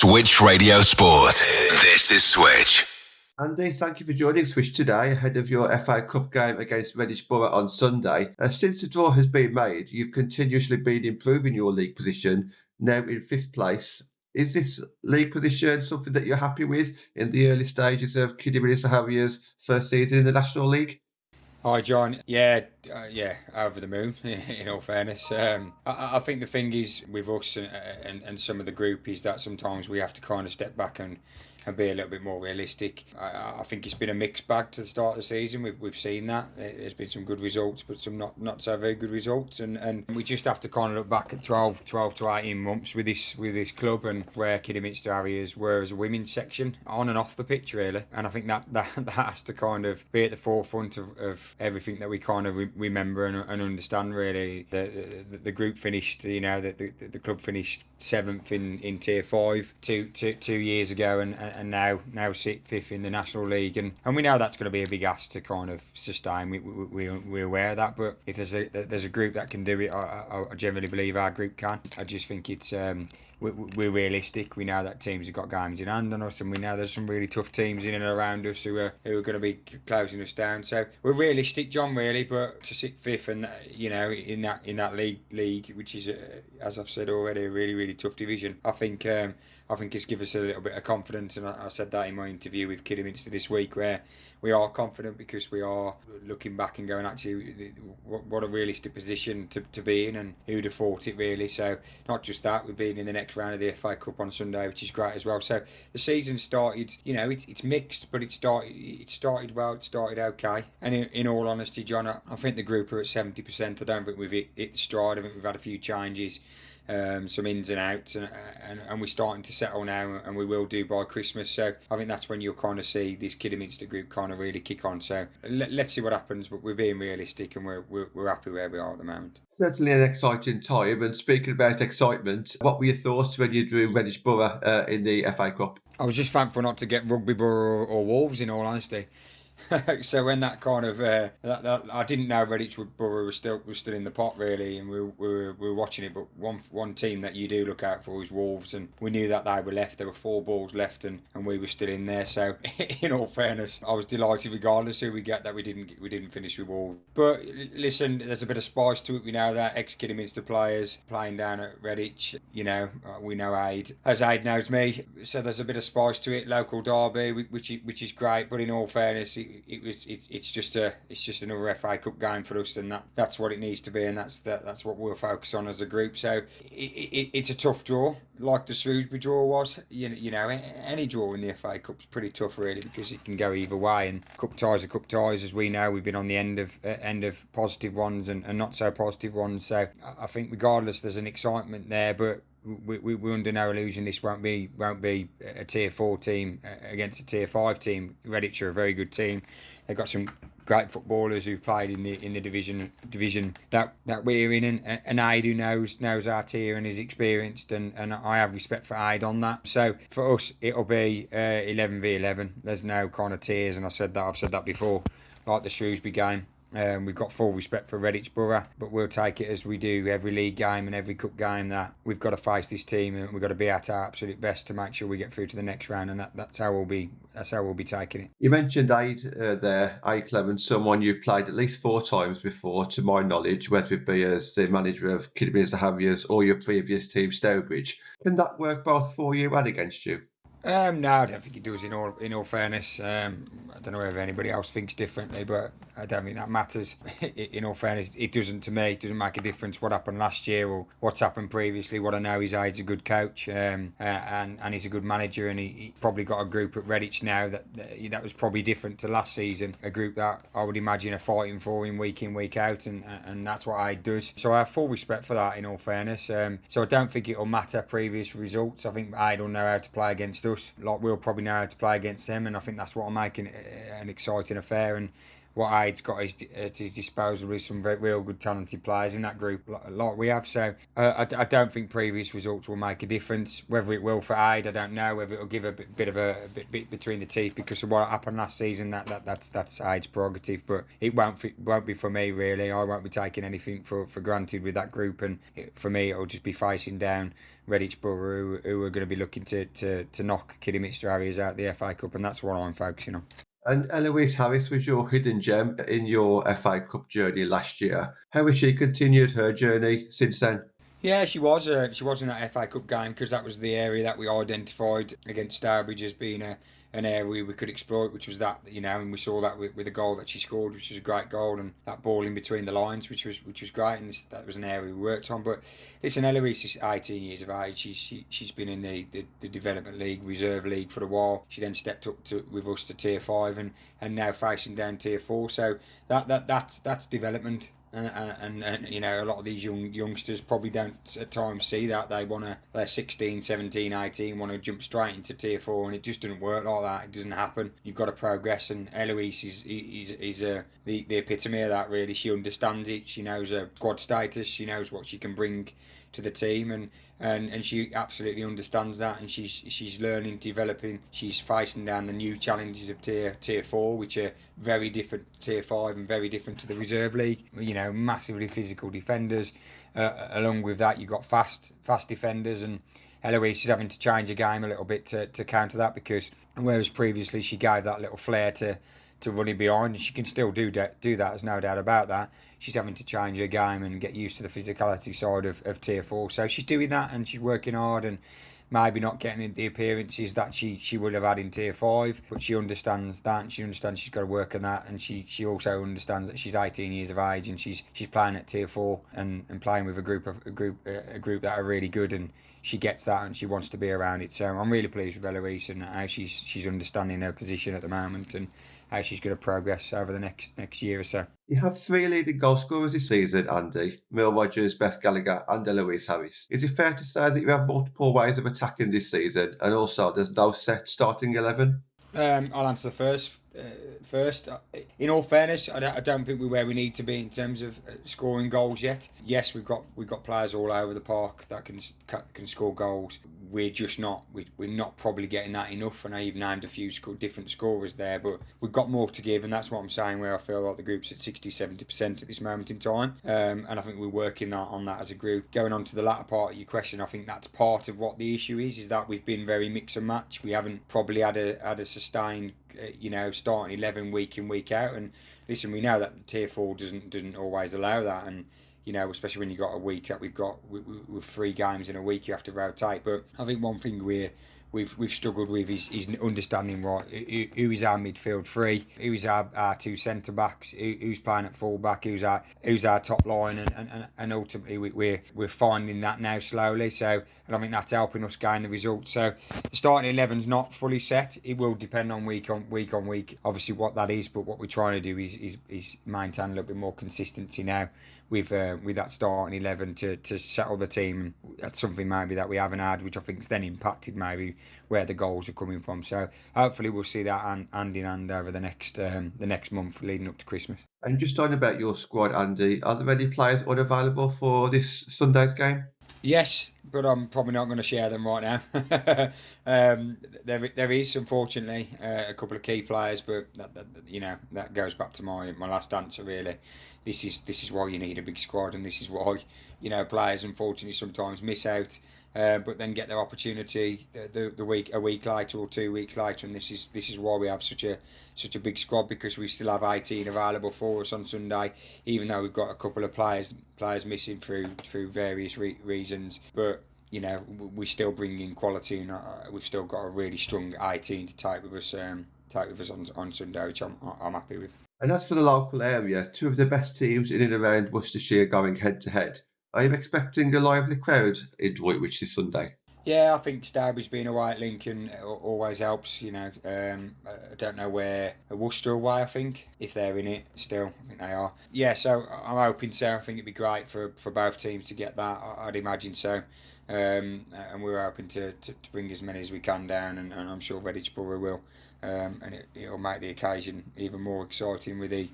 Switch Radio Sport. This is Switch. Andy, thank you for joining Switch today ahead of your FA Cup game against Redditch Borough on Sunday. Since the draw has been made, you've continuously been improving your league position, now in 5th place. Is this league position something that you're happy with in the early stages of Kidderminster Harriers' first season in the National League? Hi, John. Yeah, over the moon, in all fairness. I think the thing is with us and some of the group is that sometimes we have to kind of step back and be a little bit more realistic. I think it's been a mixed bag to the start of the season. We've seen that. There's been some good results, but some not so very good results. And we just have to kind of look back at 12 to 18 months with this club and where Kidderminster Harriers were as a women's section, on and off the pitch, really. And I think that has to kind of be at the forefront of everything that we kind of remember and understand, really. The group finished, the club finished 7th in Tier 5 two years ago, and now sit 5th in the National League, and we know that's going to be a big ask to kind of sustain. We're aware of that, but if there's a group that can do it, I generally believe our group can. I just think it's we're realistic. We know that teams have got games in hand on us, and we know there's some really tough teams in and around us who are going to be closing us down. So we're realistic, John, really. But to sit 5th and in that league, which is as I've said already, a really really tough division, I think it's given us a little bit of confidence, and I said that in my interview with Kidderminster this week, where we are confident because we are looking back and going, actually, what a realistic position to be in, and who'd have thought it, really. So not just that, we've been in the next round of the FA Cup on Sunday, which is great as well. So the season started, it's mixed, but it started well, it started okay. And in all honesty, John, I think the group are at 70%. I don't think we've hit the stride. I think we've had a few changes. Some ins and outs, and we're starting to settle now, and we will do by Christmas. So I think that's when you'll kind of see this Kidderminster group kind of really kick on. So let's see what happens, but we're being realistic, and we're happy where we are at the moment. Certainly an exciting time. And speaking about excitement, what were your thoughts when you drew Redditch Borough in the FA Cup? I was just thankful not to get Rugby Borough or Wolves, in all honesty. So when that kind of I didn't know Redditch Borough was still in the pot, really, and we were watching it. But one team that you do look out for is Wolves, and we knew that they were left. There were 4 balls left, and we were still in there. So in all fairness, I was delighted, regardless who we get, that we didn't finish with Wolves. But listen, there's a bit of spice to it. We know that ex-Kidderminster players playing down at Redditch. We know Aid, as Aid knows me. So there's a bit of spice to it. Local derby, which is great. But in all fairness, it's just another FA Cup game for us, and that's what it needs to be, and that's what we'll focus on as a group. So it's a tough draw, like the Shrewsbury draw was. Any draw in the FA Cup's pretty tough, really, because it can go either way, and cup ties are cup ties, as we know. We've been on the end of positive ones and not so positive ones. So I think regardless, there's an excitement there, but we're under no illusion this won't be a Tier 4 team against a Tier 5 team. Redditch are a very good team. They've got some great footballers who've played in the division that we're in, and Aid, who knows our tier and is experienced, and I have respect for Aid on that. So for us, it'll be 11v11. There's no kind of tiers, and I've said that before, like the Shrewsbury game. We've got full respect for Redditch Borough, but we'll take it as we do every league game and every cup game, that we've got to face this team, and we've got to be at our absolute best to make sure we get through to the next round, and that's how we'll be taking it. You mentioned Aid there, Aid Clements, someone you've played at least 4 times before, to my knowledge, whether it be as the manager of Kidderminster Harriers or your previous team, Stourbridge. Can that work both for you and against you? No, I don't think it does. In all fairness, I don't know if anybody else thinks differently, but I don't think that matters. In all fairness, it doesn't to me. It doesn't make a difference what happened last year or what's happened previously. What I know is Aid's a good coach, and he's a good manager, and he probably got a group at Redditch now that was probably different to last season. A group that I would imagine are fighting for him week in, week out, and that's what Aid does. So I have full respect for that. In all fairness, so I don't think it'll matter previous results. I think Aid will know how to play against us, like we'll probably know how to play against them, and I think that's what I'm making an exciting affair. And what Aide's got at his disposal is some real good talented players in that group, like we have. So I don't think previous results will make a difference. Whether it will for Aide, I don't know. Whether it'll give a bit of a bit between the teeth because of what happened last season, that's Aide's prerogative. But it won't be for me really. I won't be taking anything for granted with that group, and for me it'll just be facing down Redditch Borough, who are going to be looking to knock Kidderminster Harriers out of the FA Cup, and that's what I'm focusing on. And Eloise Harris was your hidden gem in your FA Cup journey last year. How has she continued her journey since then? Yeah, she was. She was in that FA Cup game because that was the area that we identified against Stourbridge as being an area we could exploit, which was that, and we saw that with the goal that she scored, which was a great goal, and that ball in between the lines, which was great, and that was an area we worked on. But listen, Eloise is 18 years of age. She's been in the development league, reserve league for a while. She then stepped up with us to tier 5 and now facing down tier 4. So that's development. And a lot of these youngsters probably don't at times see that. They're 16, 17, 18, want to jump straight into tier 4, and it just doesn't work like that. It doesn't happen. You've got to progress, and Eloise is the epitome of that really. She understands it. She knows her squad status. She knows what she can bring to the team, and she absolutely understands that, and she's learning, developing. She's facing down the new challenges of tier 4, which are very different to tier 5 and very different to the reserve league. Massively physical defenders. Along with that, you've got fast defenders, and Eloise is having to change her game a little bit to counter that, because whereas previously she gave that little flair to running behind, and she can still do that, there's no doubt about that. She's having to change her game and get used to the physicality side of tier 4. So she's doing that, and she's working hard, and maybe not getting the appearances that she would have had in tier 5, but she understands that, and she understands she's got to work on that, and she also understands that she's 18 years of age, and she's playing at tier 4 and playing with a group that are really good, and she gets that, and she wants to be around it. So I'm really pleased with Eloise and how she's understanding her position at the moment, and how she's going to progress over the next year or so. You have 3 leading goal scorers this season, Andy: Mill Rogers, Beth Gallagher and Eloise Harris. Is it fair to say that you have multiple ways of attacking this season, and also there's no set starting 11? I'll answer the first. In all fairness, I don't think we're where we need to be in terms of scoring goals yet. Yes, we've got players all over the park that can score goals. We're just not. We're not probably getting that enough. And I even named a few different scorers there, but we've got more to give, and that's what I'm saying. Where I feel like the group's at 60-70% at this moment in time, and I think we're working on that as a group. Going on to the latter part of your question, I think that's part of what the issue is that we've been very mix and match. We haven't probably had a sustained starting 11 week in, week out, and listen, we know that the tier 4 doesn't always allow that, and especially when you've got a week that we've got with 3 games in a week, you have to rotate. But I think one thing we've struggled with is understanding who is our midfield 3, who is our 2 centre backs, who's playing at full back, who's our top line, and ultimately we're finding that now slowly. So, and I think that's helping us gain the results. So the starting 11's not fully set. It will depend on week on week, obviously what that is. But what we're trying to do is maintain a little bit more consistency now with that starting 11 to settle the team. That's something maybe that we haven't had, which I think's then impacted maybe where the goals are coming from. So hopefully we'll see that hand in hand over the next month leading up to Christmas. And just talking about your squad, Andy, are there any players unavailable for this Sunday's game? Yes, but I'm probably not going to share them right now. There is, unfortunately, a couple of key players, but that goes back to my last answer. Really, this is why you need a big squad, and this is why players unfortunately sometimes miss out, but then get their opportunity a week later or 2 weeks later, and this is why we have such a big squad, because we still have 18 available for us on Sunday, even though we've got a couple of players missing through various reasons. But we still bring in quality, and we've still got a really strong 18 to take with us on Sunday, which I'm happy with. And as for the local area, 2 of the best teams in and around Worcestershire going head to head. Are you expecting a lively crowd in Droitwich this Sunday? Yeah, I think Stourbridge being away at Lincoln always helps. I don't know where Worcester away. I think if they're in it still, I think they are. Yeah, so I'm hoping so. I think it'd be great for both teams to get that. I'd imagine so. And we're hoping to bring as many as we can down, and I'm sure Redditch Borough will. and it'll make the occasion even more exciting with the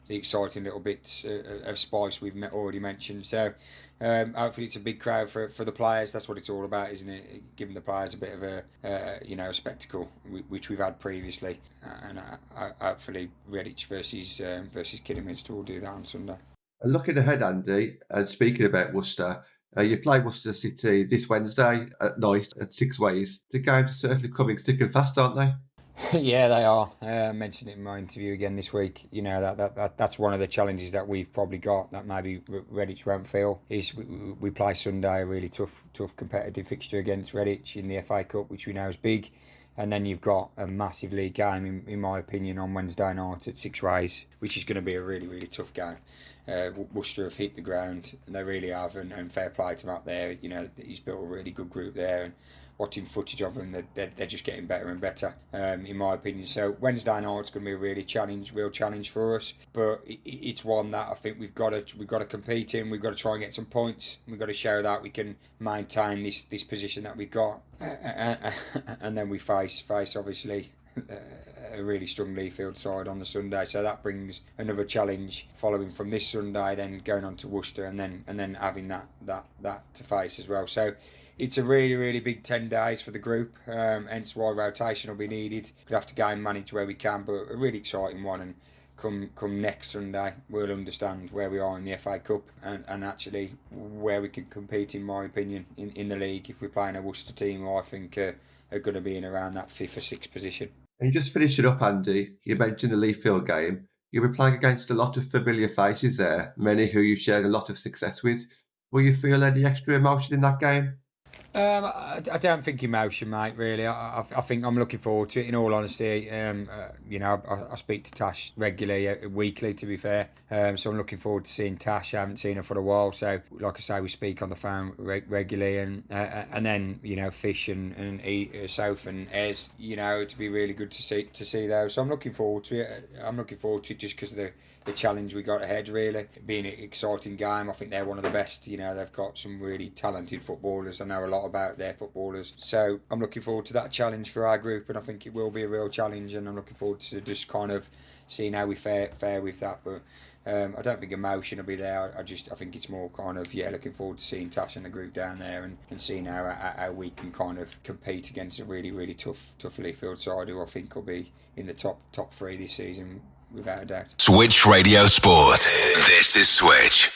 exciting little bits of spice we've already mentioned. So hopefully it's a big crowd for the players. That's what it's all about, isn't it? Giving the players a bit of a spectacle, which we've had previously, and hopefully Redditch versus Kidderminster will do that on Sunday. And looking ahead, Andy, and speaking about Worcester, you play Worcester City this Wednesday at night at 6 Ways. The games are certainly coming thick and fast, aren't they? Yeah, they are. I mentioned it in my interview again this week. You know, that's one of the challenges that we've probably got that maybe Redditch won't feel is we play Sunday, a really tough competitive fixture against Redditch in the FA Cup, which we know is big. And then you've got a massive league game, in my opinion, on Wednesday night at 6 Ways, which is going to be a really, really tough game. Worcester have hit the ground, and they really have, and fair play to him out there. You know, he's built a really good group there, and watching footage of them, they're just getting better and better, in my opinion. So Wednesday night's going to be a real challenge for us. But it's one that I think we've got to compete in. We've got to try and get some points. We've got to show that we can maintain this position that we've got, and then we face obviously a really strong Leafield side on the Sunday, so that brings another challenge following from this Sunday, then going on to Worcester, and then having that to face as well. So it's a really, really big 10 days for the group, hence why rotation will be needed. We'll have to game manage where we can, but a really exciting one. And come next Sunday, we'll understand where we are in the FA Cup and actually where we can compete, in my opinion, in the league if we're playing a Worcester team who I think are going to be in around that 5th or 6th position. And just finishing up, Andy, you mentioned the Leafield game. You'll be playing against a lot of familiar faces there, many who you've shared a lot of success with. Will you feel any extra emotion in that game? I don't think emotion, mate, really. I think I'm looking forward to it, in all honesty. I speak to Tash regularly, weekly, to be fair. So I'm looking forward to seeing Tash. I haven't seen her for a while. So, like I say, we speak on the phone regularly. And then, Fish and South and Ez, to be really good to see those. So I'm looking forward to it. I'm looking forward to it just because of the challenge we got ahead, really. Being an exciting game, I think they're one of the best. They've got some really talented footballers. I know a lot about their footballers. So I'm looking forward to that challenge for our group, and I think it will be a real challenge, and I'm looking forward to just kind of seeing how we fare with that. But I don't think emotion will be there. I think it's more kind of, looking forward to seeing Tash and the group down there and seeing how we can kind of compete against a really, really tough Leafield side who I think will be in the top 3 this season, without a doubt. Switch Radio Sport. This is Switch.